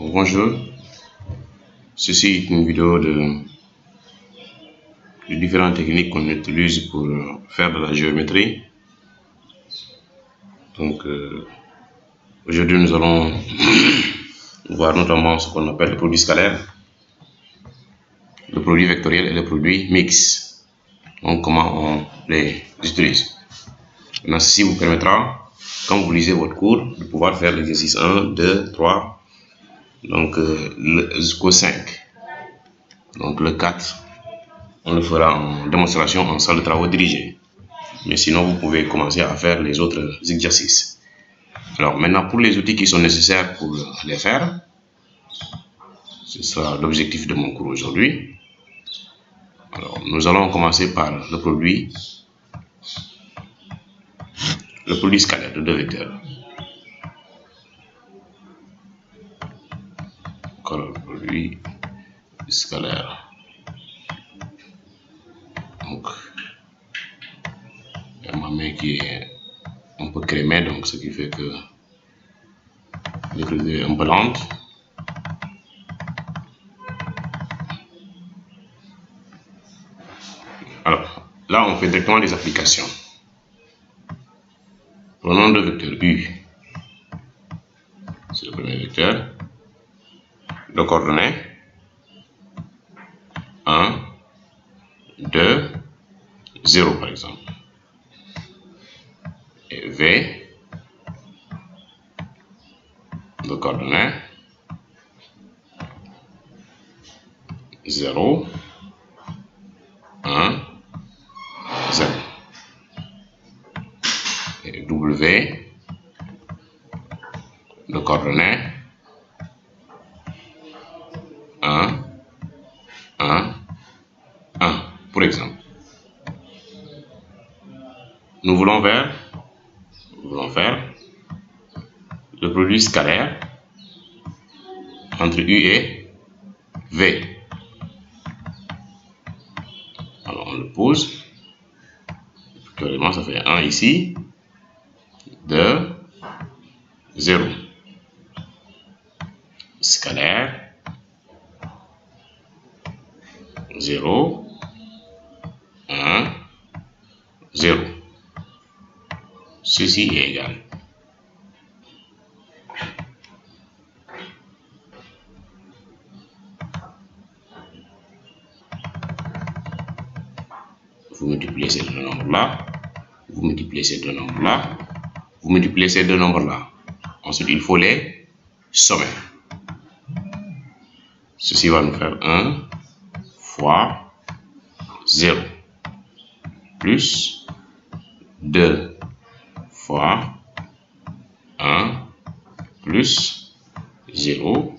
Bonjour, ceci est une vidéo de différentes techniques qu'on utilise pour faire de la géométrie. Donc aujourd'hui nous allons voir notamment ce qu'on appelle le produit scalaire, le produit vectoriel et le produit mixte. Donc comment on les utilise. Maintenant, ceci vous permettra, quand vous lisez votre cours, de pouvoir faire l'exercice 1, 2, 3, donc jusqu'au 5. Donc le 4, on le fera en démonstration en salle de travaux dirigée. Mais sinon, vous pouvez commencer à faire les autres exercices. Alors maintenant, pour les outils qui sont nécessaires pour les faire, ce sera l'objectif de mon cours aujourd'hui. Alors, nous allons commencer par le produit scalaire de deux vecteurs. Alors, le produit scalaire. Donc, il y a ma main qui est un peu crémée, donc ce qui fait que l'écriture est un peu lente. Alors, là, on fait directement des applications. Prenons deux vecteurs U. C'est le premier vecteur. De coordonnées 1, 2, 0 par exemple. Et V de coordonnées 0, 1, 0. Et W de coordonnées 1, 1, 1, pour exemple. Nous voulons faire le produit scalaire entre U et V. Alors on le pose. Actuellement, ça fait 1 ici, 2, 0. Scalaire 0, 1, 0. Ceci est égal. Vous multipliez ces deux nombres-là, vous multipliez ces deux nombres-là, vous multipliez ces deux nombres-là. Ensuite, il faut les sommer. Ceci va nous faire 1 fois 0 plus 2 fois 1 plus 0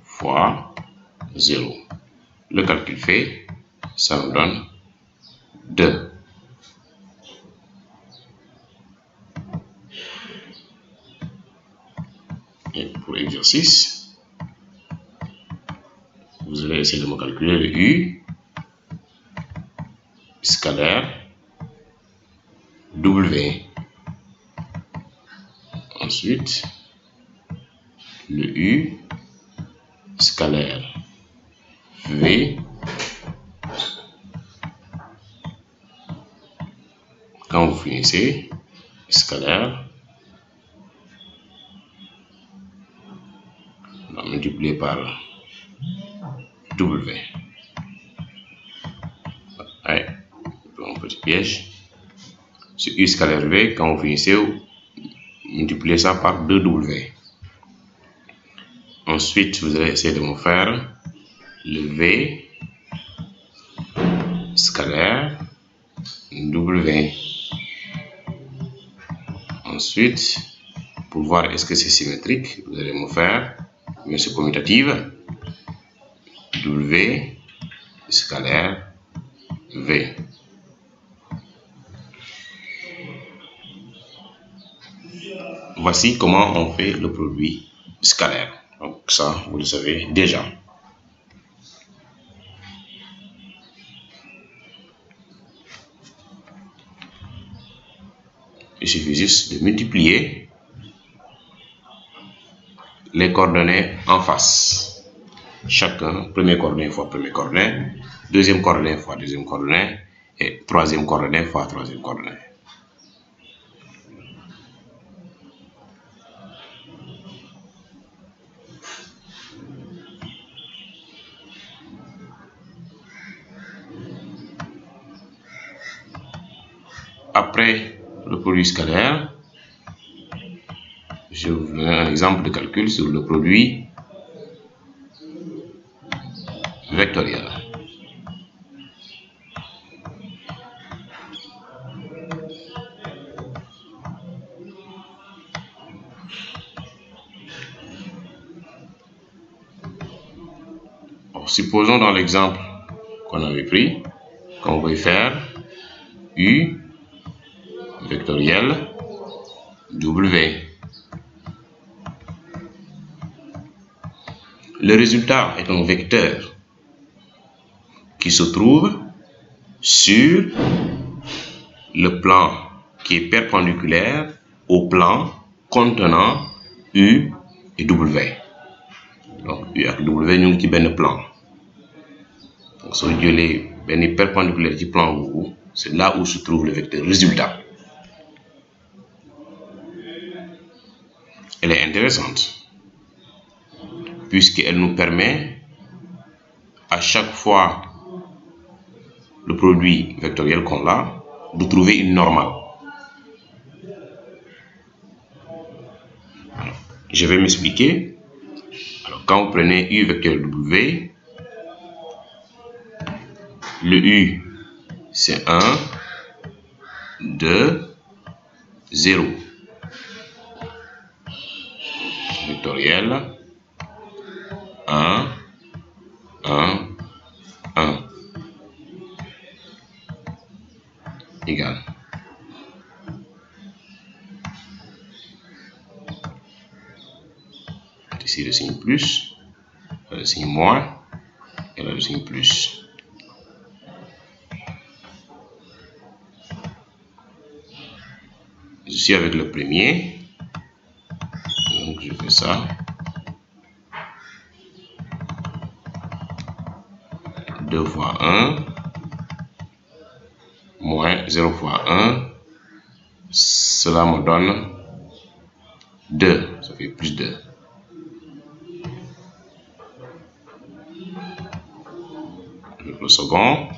fois 0. Le calcul fait, ça nous donne 2. Et pour l'exercice, vous allez essayer de me calculer le U scalaire W. Ensuite, le U scalaire V. Quand vous finissez, scalaire, on va multiplier par W. Ouais, un petit piège. Ce U scalaire V, quand vous finissez, vous multipliez ça par 2W. Ensuite, vous allez essayer de me faire le V scalaire W. Ensuite, pour voir est-ce que c'est symétrique, vous allez me faire une commutative W scalaire V. Voici comment on fait le produit scalaire. Donc ça, vous le savez déjà. Il suffit juste de multiplier les coordonnées en face. Chacun, première coordonnée fois première coordonnée, deuxième coordonnée fois deuxième coordonnée, et troisième coordonnée fois troisième coordonnée. Après le produit scalaire, je vous donne un exemple de calcul sur le produit vectoriel. Alors, supposons dans l'exemple qu'on avait pris qu'on va faire U vectoriel W. Le résultat est un vecteur qui se trouve sur le plan qui est perpendiculaire au plan contenant U et W. Donc U et W ñu ngi ci benn plan. Donc soo jëlee benn perpendiculaire ci plan boobu, c'est là où se trouve le vecteur résultat. Elle est intéressante puisqu'elle nous permet à chaque fois le produit vectoriel qu'on a de trouver une normale. Alors, je vais m'expliquer. Alors, quand vous prenez U vectoriel W, le U c'est 1, 2, 0. Vectoriel 1, 1, 1 égal. Ici le signe plus, le signe moins et là le signe plus. Je suis avec le premier, donc je fais ça. 2 fois 1 moins 0 fois 1, cela me donne 2, ça fait plus 2. Le second,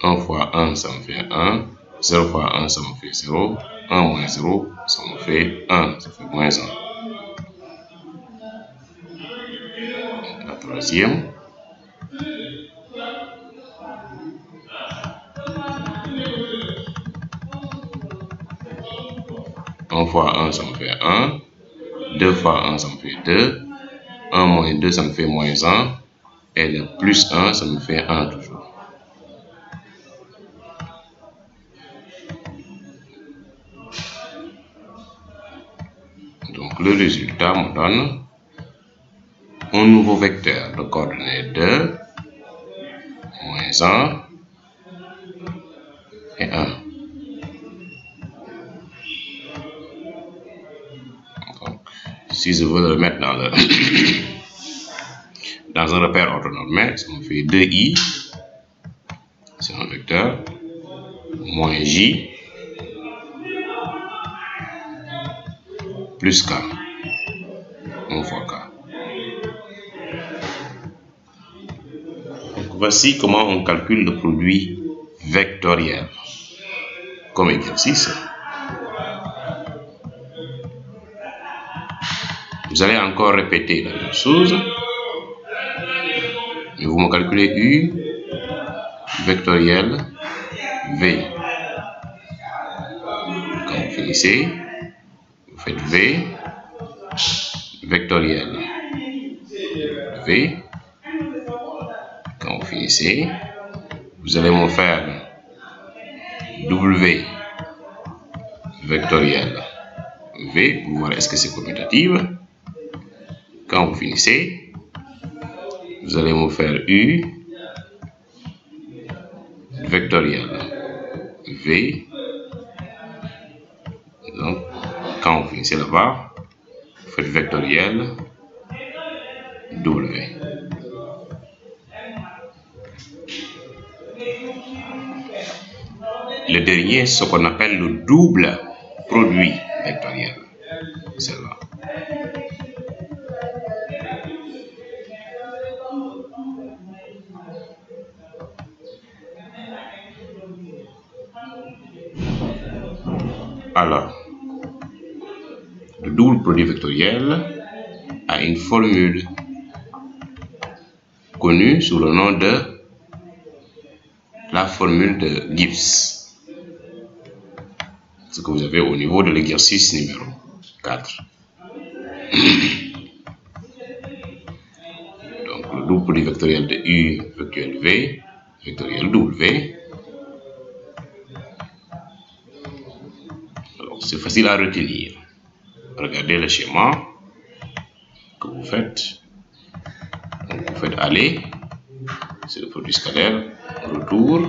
un fois 1, ça me fait 1, 0 fois 1, ça me fait 0, 1 moins 0, ça me fait 1, ça fait moins 1. La troisième, un fois 1, ça me fait 1, 2 fois 1, ça me fait 2, 1 moins 2, ça me fait moins 1, et le plus 1, ça me fait 1 toujours. Donc le résultat me donne un nouveau vecteur de coordonnées 2, moins 1 et 1. Donc, si je veux le mettre dans le dans un repère orthonormé, ça me fait 2i, c'est un vecteur, moins j, plus k, 1 fois k. Donc, voici comment on calcule le produit vectoriel. Comme exercice, vous allez encore répéter la même chose, mais vous me calculez U vectoriel V. Quand vous finissez, vous faites V vectoriel V. Quand vous finissez, vous allez me faire W vectoriel V pour voir est-ce que c'est commutatif. Quand vous finissez, vous allez me faire U vectoriel V. Donc, quand vous finissez là-bas, vous faites vectoriel W. Le dernier, ce qu'on appelle le double produit vectoriel. C'est là. Alors, le double produit vectoriel a une formule connue sous le nom de la formule de Gibbs. Ce que vous avez au niveau de l'exercice numéro 4. Donc, le double produit vectoriel de U vectoriel V, vectoriel W. Alors, c'est facile à retenir. Regardez le schéma que vous faites. Donc, vous faites aller, c'est le produit scalaire, retour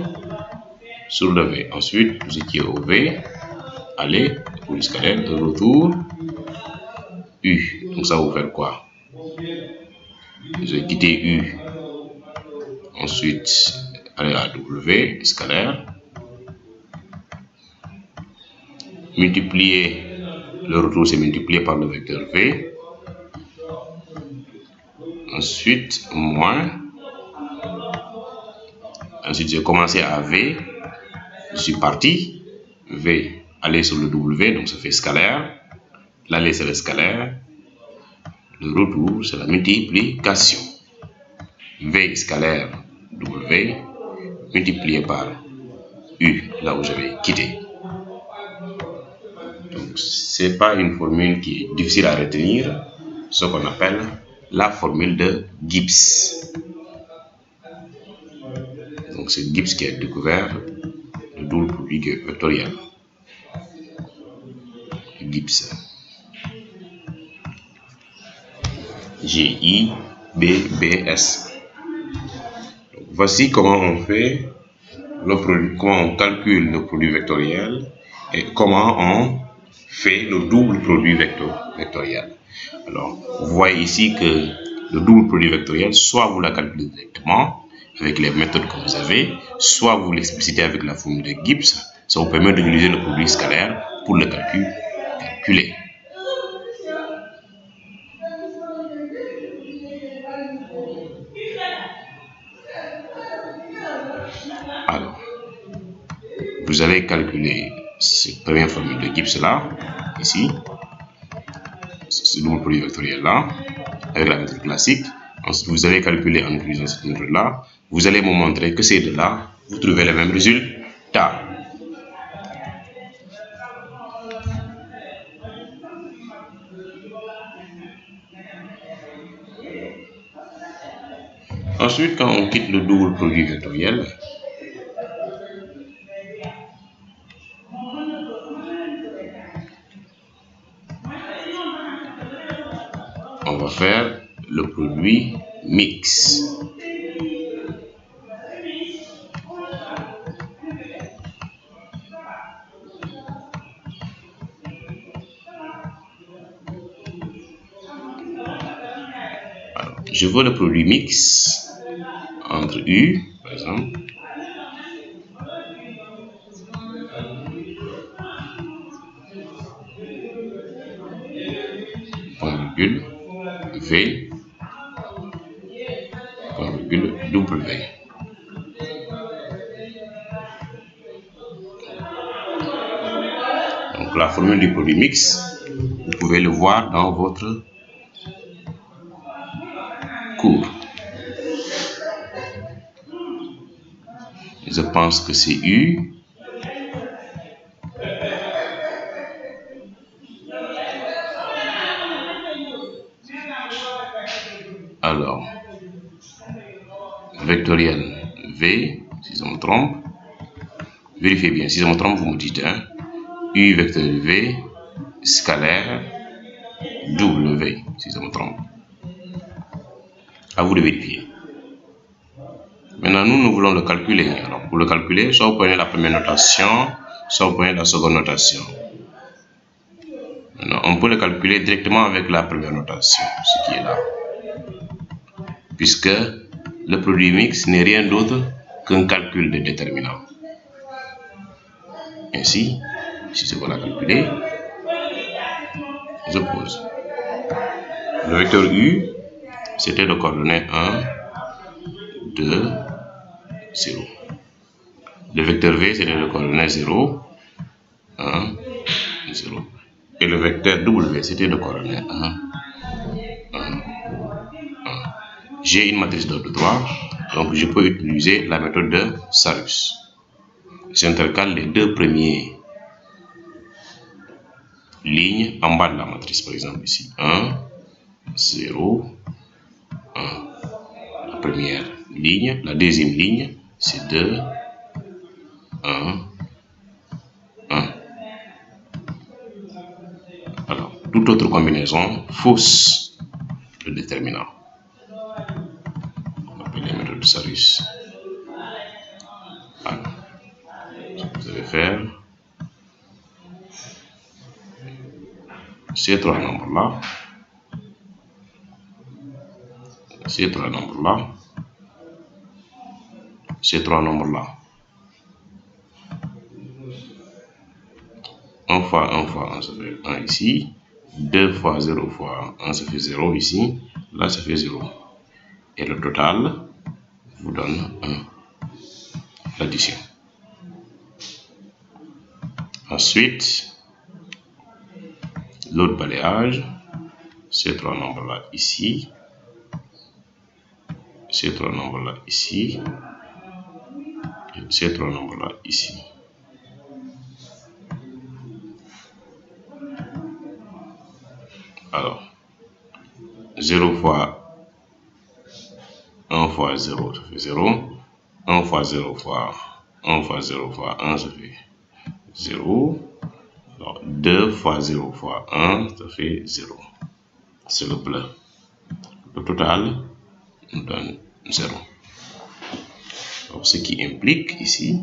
sur le V. Ensuite, vous étiez au V, aller, le produit scalaire, retour, U. Donc, ça vous fait quoi? Vous avez quitté U. Ensuite, aller à W, scalaire. Multiplier, le retour c'est multiplié par le vecteur V. Ensuite, moins. Ensuite, j'ai commencé à V. Je suis parti. V, aller sur le W, donc ça fait scalaire. L'aller, c'est le scalaire. Le retour, c'est la multiplication. V scalaire W multiplié par U, là où j'avais quitté. Donc, c'est pas une formule qui est difficile à retenir, ce qu'on appelle la formule de Gibbs. Donc, c'est Gibbs qui a découvert le double produit vectoriel. Gibbs. G-I-B-B-S. Voici comment on fait le produit, comment on calcule le produit vectoriel et comment on fait le double produit vectoriel. Alors, vous voyez ici que le double produit vectoriel, soit vous la calculez directement avec les méthodes que vous avez, soit vous l'explicitez avec la formule de Gibbs. Ça vous permet d'utiliser le produit scalaire pour le calculer. Alors, vous allez calculer cette première formule de Gibbs là, ici, ce double produit vectoriel là, avec la méthode classique. Ensuite, vous allez calculer en utilisant cette méthode là. Vous allez me montrer que ces deux-là, vous trouvez le même résultat. Ensuite, quand on quitte le double produit vectoriel, on va faire le produit mix. Alors, je veux le produit mix entre U, par exemple, point virgule, V, point virgule, W. Donc la formule du produit mix, vous pouvez le voir dans votre cours. Je pense que c'est U. Alors, vectoriel V, si je me trompe, vérifiez bien, si je me trompe, vous me dites, hein. U vectoriel V, scalaire, W, si je me trompe. À vous de vérifier. Maintenant, nous voulons le calculer. Alors, pour le calculer, soit vous prenez la première notation, soit vous prenez la seconde notation. Maintenant, on peut le calculer directement avec la première notation, ce qui est là. Puisque le produit mixte n'est rien d'autre qu'un calcul de déterminant. Ainsi, si c'est qu'on a calculé, je pose. Le vecteur U, c'était le coordonnée 1, 2, 0. Le vecteur V, c'était le coordonnée 0, 1, 0. Et le vecteur W, c'était le coordonnée 1, 1, 1. J'ai une matrice d'ordre 3, donc je peux utiliser la méthode de Sarus. J'intercale les deux premières lignes en bas de la matrice, par exemple ici 1, 0, 1. La première ligne, la deuxième ligne, c'est 2, 1, 1. Alors, toute autre combinaison fausse le déterminant. On appelle les méthodes de Sarus. Alors, vous allez faire ces trois nombres-là, ces trois nombres-là, ces trois nombres-là. 1 fois 1 fois 1, ça fait 1 ici. 2 fois 0 fois 1, ça fait 0 ici. Là, ça fait 0. Et le total vous donne 1. L'addition. Ensuite, l'autre balayage, ces trois nombres-là ici, ces trois nombres-là ici, et ces trois nombres-là ici. Alors, 0 fois 1 fois 0, ça fait 0. 1 fois 0 fois 1 fois 0 fois 1, ça fait 0. Alors, 2 fois 0 fois 1, ça fait 0. C'est le bleu. Le total nous donne 0. Alors, ce qui implique ici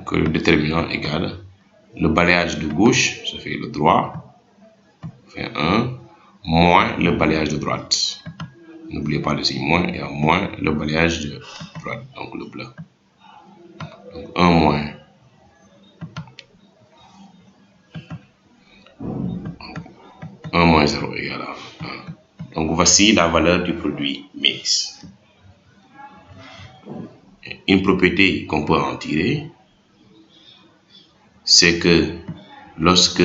que le déterminant égale le balayage de gauche, ça fait le droit, fait 1, moins le balayage de droite. N'oubliez pas le signe moins, et à moins le balayage de droite, donc le bleu. Donc 1 moins. 1 moins 0 égale à 1. Donc voici la valeur du produit mixte. Une propriété qu'on peut en tirer, c'est que lorsque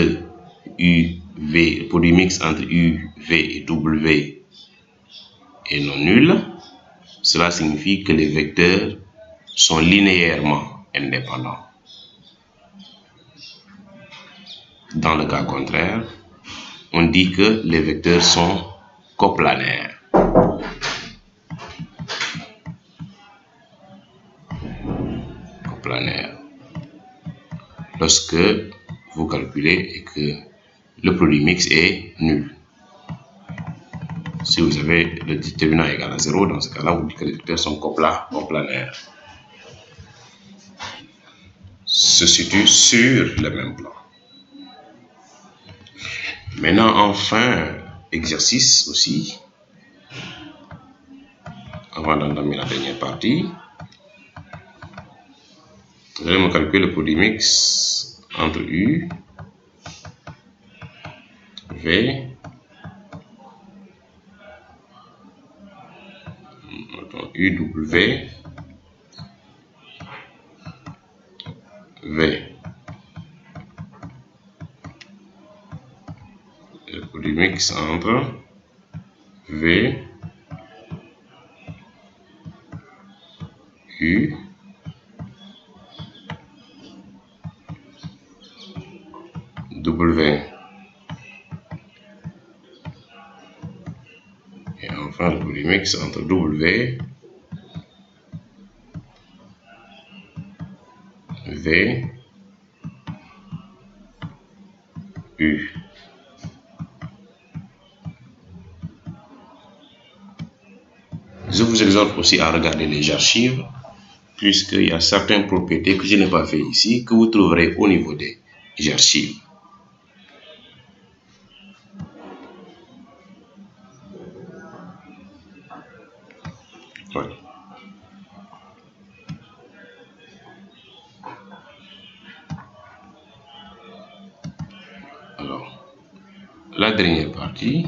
UV, le produit mixte entre U, V et W est non nul, cela signifie que les vecteurs sont linéairement indépendants. Dans le cas contraire, on dit que les vecteurs sont coplanaires. Coplanaires. Lorsque vous calculez et que le produit mixte est nul. Si vous avez le déterminant égal à 0, dans ce cas-là, vous dites que les vecteurs sont coplanaires. Se situent sur le même plan. Maintenant, enfin, exercice aussi, avant d'entamer la dernière partie, vous allez me calculer le produit mixte entre U, V, UW, V. Le produit mixte entre V, U, W. Et enfin, le produit mixte entre W, V, U. Je vous vous exhorte aussi à regarder les archives, puisqu'il y a certaines propriétés que je n'ai pas fait ici, que vous trouverez au niveau des archives. Voilà. Alors, la dernière partie,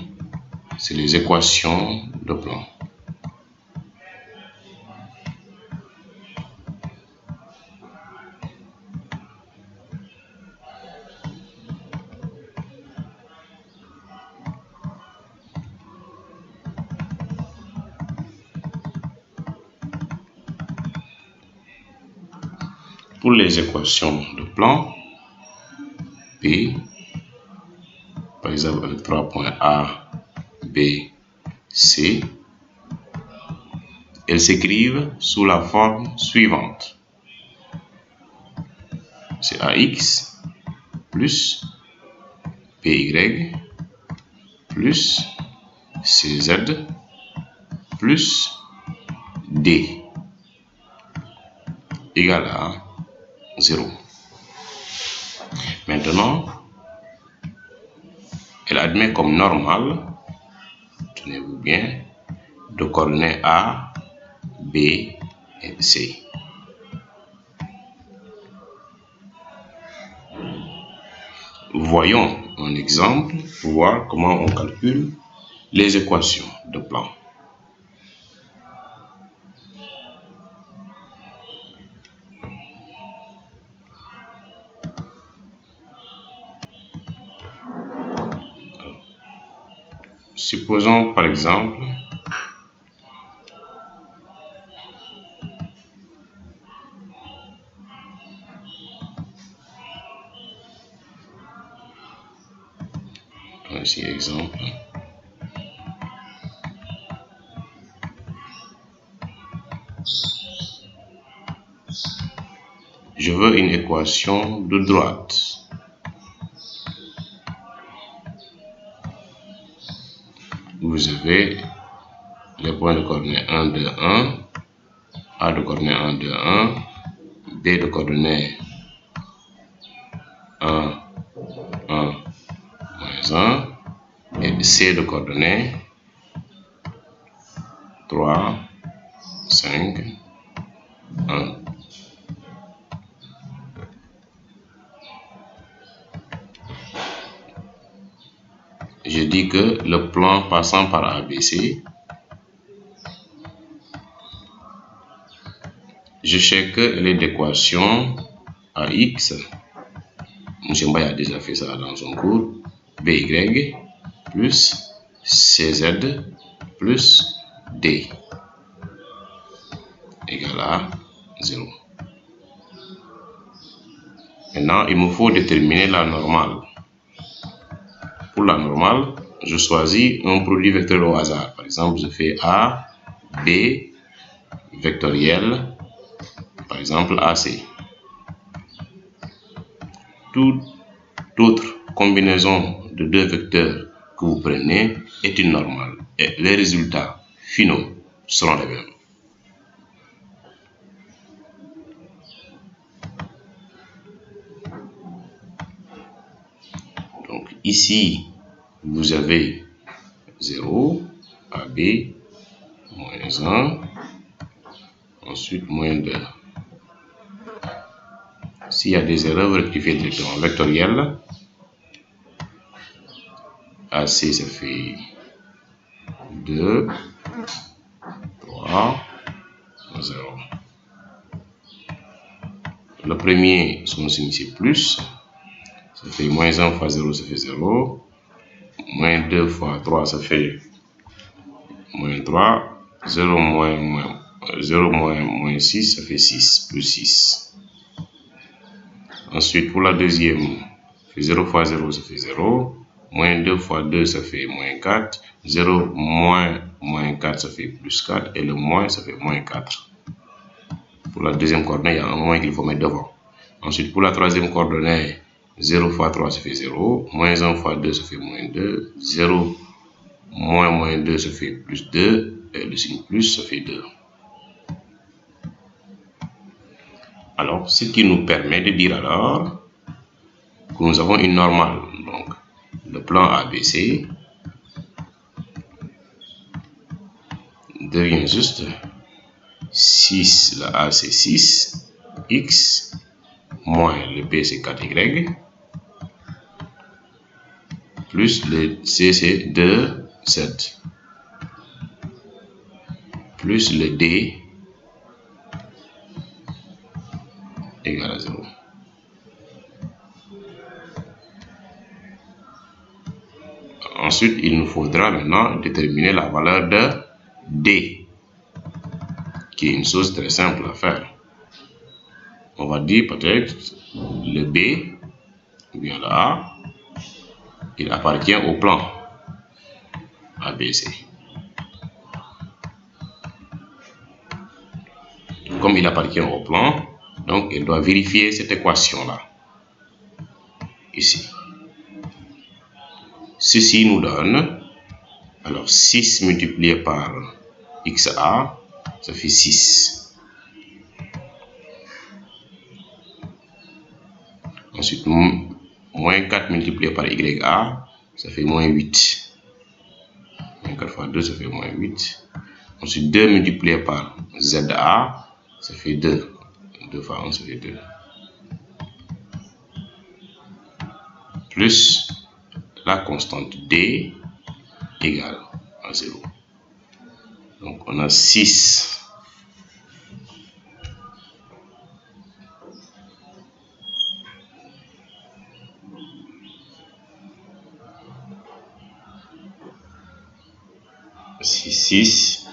c'est les équations de plan. Pour les équations de plan, P, par exemple avec 3 points A, B, C, elles s'écrivent sous la forme suivante. C'est AX plus PY plus CZ plus D égale à 0. Maintenant, elle admet comme normal, tenez-vous bien, de coordonnées A, B et C. Voyons un exemple pour voir comment on calcule les équations de plan. Supposons par exemple ici exemple. Je veux une équation de droite. Vous avez les points de coordonnées 1, 2, 1, A de coordonnées 1, 2, 1, B de coordonnées 1, 1, moins 1, et C de coordonnées 3, 5, 1. Je dis que le plan passant par ABC, je check les d'équation AX. M. Mbaye a déjà fait ça dans son cours. BY plus CZ plus D égale à 0. Maintenant, il me faut déterminer la normale. Pour la normale, je choisis un produit vectoriel au hasard. Par exemple, je fais A, B, vectoriel, par exemple AC. Toute autre combinaison de deux vecteurs que vous prenez est une normale. Et les résultats finaux seront les mêmes. Donc ici, vous avez 0, AB, moins 1, ensuite moins 2. S'il y a des erreurs, vous rectifiez directement. Vectoriel, AC, ça fait 2, 3, 0. Le premier, son signe c'est plus, ça fait moins 1 fois 0, ça fait 0. Moins 2 fois 3, ça fait moins 3. 0 moins 6, ça fait 6, plus 6. Ensuite, pour la deuxième, 0 fois 0, ça fait 0. Moins 2 fois 2, ça fait moins 4. 0 moins 4, ça fait plus 4. Et le moins, ça fait moins 4. Pour la deuxième coordonnée, il y a un moins qu'il faut mettre devant. Ensuite, pour la troisième coordonnée, 0 fois 3, ça fait 0. Moins 1 fois 2, ça fait moins 2. 0 moins 2, ça fait plus 2. et le signe plus, ça fait 2. Alors, ce qui nous permet de dire alors que nous avons une normale. Donc, le plan ABC devient juste 6, la A c'est 6, X, moins le B c'est 4Y, plus le C c'est 2Z, plus le D égale à 0. Ensuite, il nous faudra maintenant déterminer la valeur de D, qui est une chose très simple à faire. On va dire peut-être le B, ou bien le A, il appartient au plan ABC. Comme il appartient au plan, donc il doit vérifier cette équation-là, ici. Ceci nous donne, alors 6 multiplié par XA, ça fait 6. Ensuite, moins 4 multiplié par YA, ça fait moins 8. Moins 4 fois 2, ça fait moins 8. Ensuite, 2 multiplié par ZA, ça fait 2. 2 fois 1, ça fait 2. Plus la constante D égale à 0. Donc, on a 6. Si 6,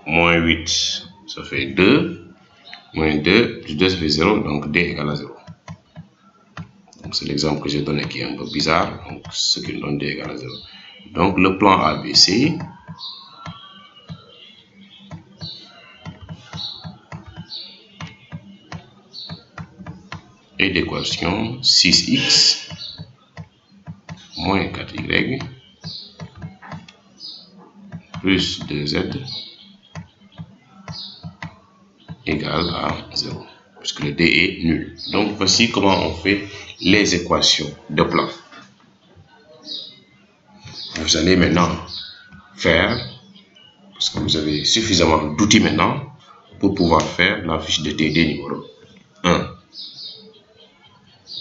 moins 8, ça fait 2. Moins 2, plus 2, ça fait 0. Donc, D égale à 0. Donc, c'est l'exemple que j'ai donné qui est un peu bizarre. Donc, ce qui nous donne D égale à 0. Donc, le plan ABC est d'équation 6x moins 4y plus 2z égale à 0, puisque le D est nul. Donc, voici comment on fait les équations de plan. Vous allez maintenant faire, parce que vous avez suffisamment d'outils maintenant pour pouvoir faire la fiche de TD numéro 1.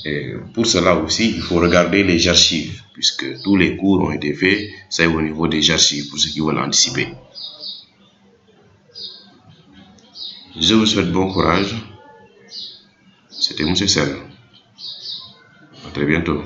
Et pour cela aussi, il faut regarder les archives, puisque tous les cours ont été faits, c'est au niveau des archives pour ceux qui veulent anticiper. Je vous souhaite bon courage. C'était M. Sel. À très bientôt.